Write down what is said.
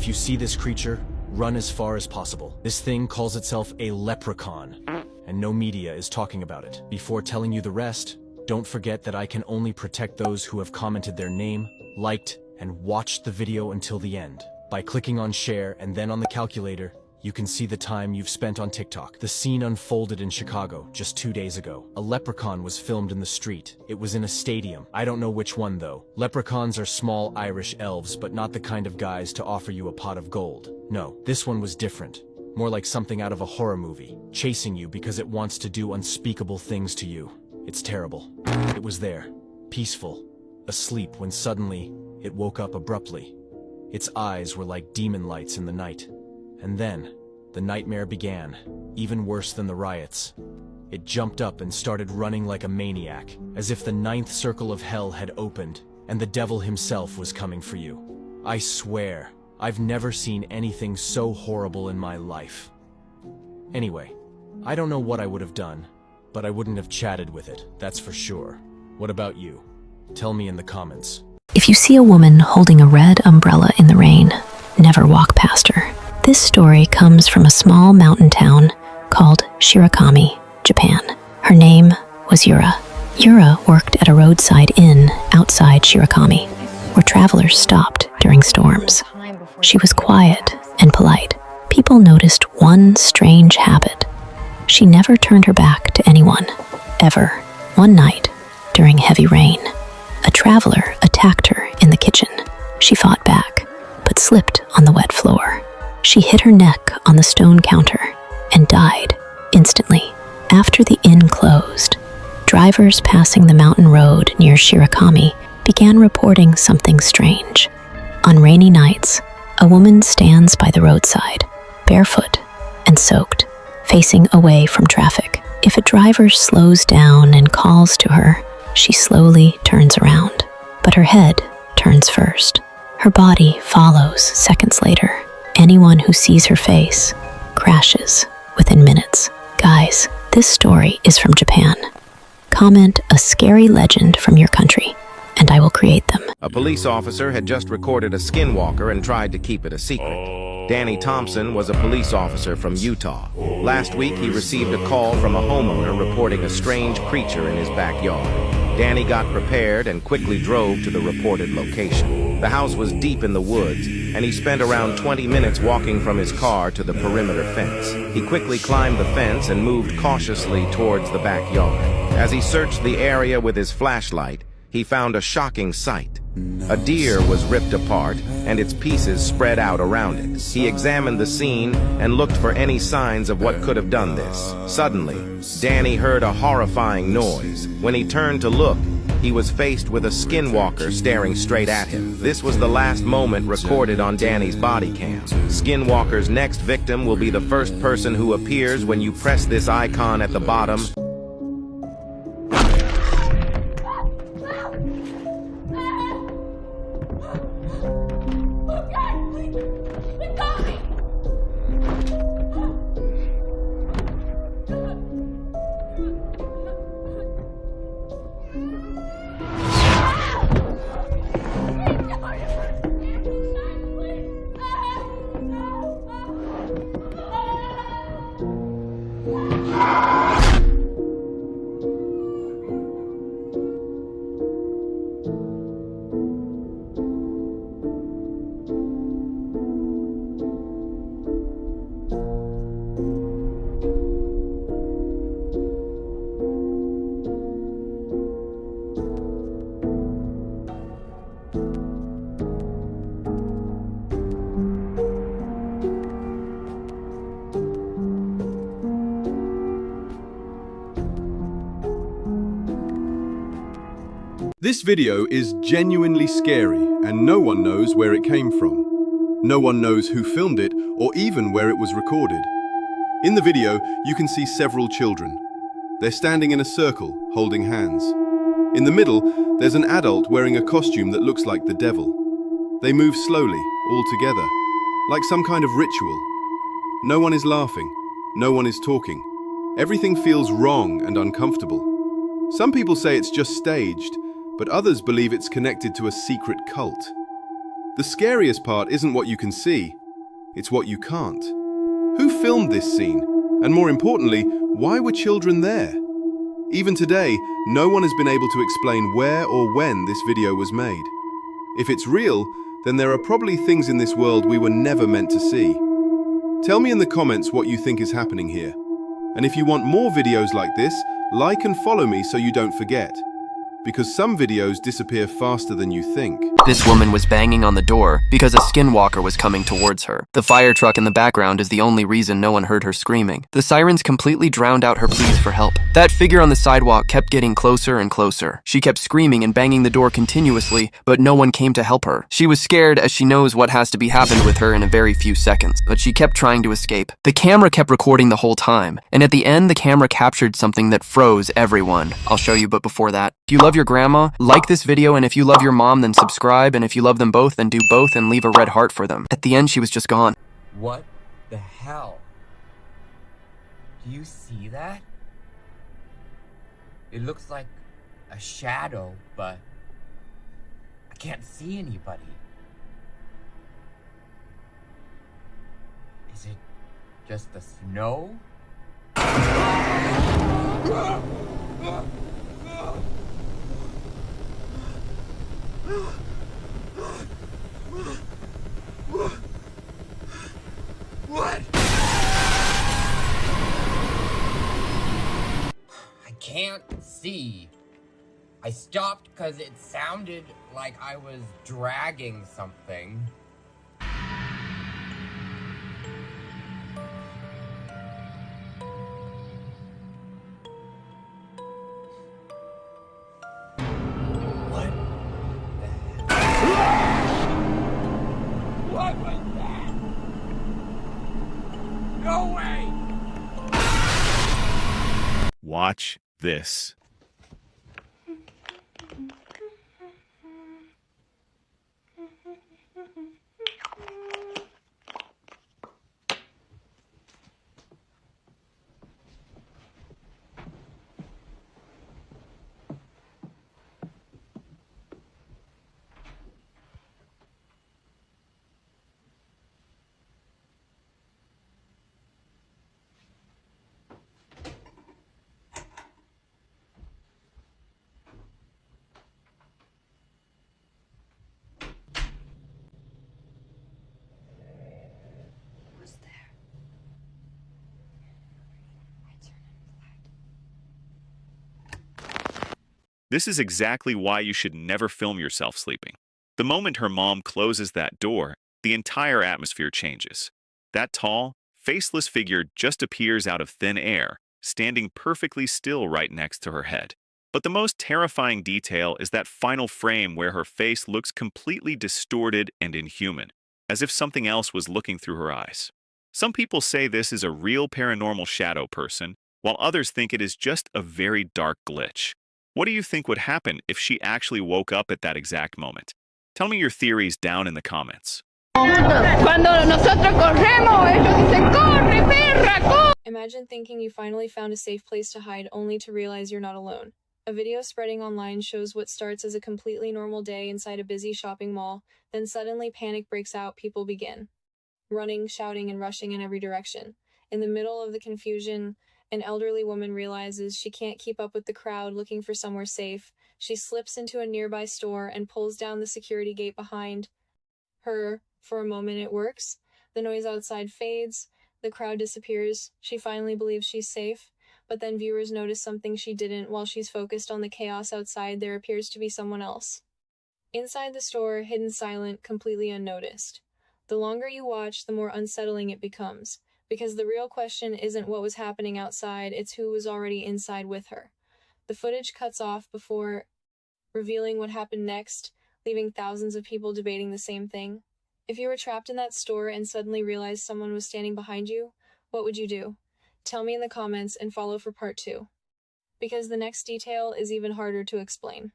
If you see this creature, run as far as possible. This thing calls itself a leprechaun, and no media is talking about it. Before telling you the rest, don't forget that I can only protect those who have commented their name, liked, and watched the video until the end. By clicking on share and then on the calculator, you can see the time you've spent on TikTok. The scene unfolded in Chicago just 2 days ago. A leprechaun was filmed in the street. It was in a stadium. I don't know which one though. Leprechauns are small Irish elves, but not the kind of guys to offer you a pot of gold. No, this one was different. More like something out of a horror movie, chasing you because it wants to do unspeakable things to you. It's terrible. It was there, peaceful, asleep, when suddenly it woke up abruptly. Its eyes were like demon lights in the night. And then, the nightmare began, even worse than the riots. It jumped up and started running like a maniac, as if the ninth circle of hell had opened, and the devil himself was coming for you. I swear, I've never seen anything so horrible in my life. Anyway, I don't know what I would have done, but I wouldn't have chatted with it, that's for sure. What about you? Tell me in the comments. If you see a woman holding a red umbrella in the rain, never walk past her. This story comes from a small mountain town called Shirakami, Japan. Her name was Yura. Yura worked at a roadside inn outside Shirakami, where travelers stopped during storms. She was quiet and polite. People noticed one strange habit. She never turned her back to anyone, ever. One night, during heavy rain, a traveler attacked her in the kitchen. She fought back, but slipped on the wet floor. She hit her neck on the stone counter and died instantly. After the inn closed, drivers passing the mountain road near Shirakami began reporting something strange. On rainy nights, a woman stands by the roadside, barefoot and soaked, facing away from traffic. If a driver slows down and calls to her, she slowly turns around, but her head turns first. Her body follows seconds later. Anyone who sees her face crashes within minutes. Guys, this story is from Japan. Comment a scary legend from your country, and I will create them. A police officer had just recorded a skinwalker and tried to keep it a secret. Danny Thompson was a police officer from Utah. Last week, he received a call from a homeowner reporting a strange creature in his backyard. Danny got prepared and quickly drove to the reported location. The house was deep in the woods, and he spent around 20 minutes walking from his car to the perimeter fence. He quickly climbed the fence and moved cautiously towards the backyard. As he searched the area with his flashlight, he found a shocking sight. A deer was ripped apart, and its pieces spread out around it. He examined the scene and looked for any signs of what could have done this. Suddenly, Danny heard a horrifying noise. When he turned to look, he was faced with a skinwalker staring straight at him. This was the last moment recorded on Danny's body cam. Skinwalker's next victim will be the first person who appears when you press this icon at the bottom. This video is genuinely scary, and no one knows where it came from. No one knows who filmed it or even where it was recorded. In the video, you can see several children. They're standing in a circle, holding hands. In the middle, there's an adult wearing a costume that looks like the devil. They move slowly, all together, like some kind of ritual. No one is laughing. No one is talking. Everything feels wrong and uncomfortable. Some people say it's just staged, but others believe it's connected to a secret cult. The scariest part isn't what you can see, it's what you can't. Who filmed this scene? And more importantly, why were children there? Even today, no one has been able to explain where or when this video was made. If it's real, then there are probably things in this world we were never meant to see. Tell me in the comments what you think is happening here. And if you want more videos like this, like and follow me so you don't forget. Because some videos disappear faster than you think. This woman was banging on the door because a skinwalker was coming towards her. The fire truck in the background is the only reason no one heard her screaming. The sirens completely drowned out her pleas for help. That figure on the sidewalk kept getting closer and closer. She kept screaming and banging the door continuously, but no one came to help her. She was scared as she knows what has to be happened with her in a very few seconds, but she kept trying to escape. The camera kept recording the whole time, and at the end the camera captured something that froze everyone. I'll show you, but before that, if you love your grandma, like this video, and if you love your mom, then subscribe, and if you love them both, then do both and leave a red heart for them. At the end, she was just gone. What the hell? Do you see that? It looks like a shadow, but I can't see anybody. Is it just the snow? What? I can't see. I stopped because it sounded like I was dragging something. What the hell? What was that? No way! Watch this. This is exactly why you should never film yourself sleeping. The moment her mom closes that door, the entire atmosphere changes. That tall, faceless figure just appears out of thin air, standing perfectly still right next to her head. But the most terrifying detail is that final frame where her face looks completely distorted and inhuman, as if something else was looking through her eyes. Some people say this is a real paranormal shadow person, while others think it is just a very dark glitch. What do you think would happen if she actually woke up at that exact moment? Tell me your theories down in the comments. Imagine thinking you finally found a safe place to hide only to realize you're not alone. A video spreading online shows what starts as a completely normal day inside a busy shopping mall, then suddenly panic breaks out. People begin running, shouting, and rushing in every direction. In the middle of the confusion, an elderly woman realizes she can't keep up with the crowd looking for somewhere safe. She slips into a nearby store and pulls down the security gate behind her. For a moment it works. The noise outside fades. The crowd disappears. She finally believes she's safe. But then viewers notice something she didn't. While she's focused on the chaos outside, there appears to be someone else. Inside the store, hidden silent, completely unnoticed. The longer you watch, the more unsettling it becomes. Because the real question isn't what was happening outside, it's who was already inside with her. The footage cuts off before revealing what happened next, leaving thousands of people debating the same thing. If you were trapped in that store and suddenly realized someone was standing behind you, what would you do? Tell me in the comments and follow for part 2. Because the next detail is even harder to explain.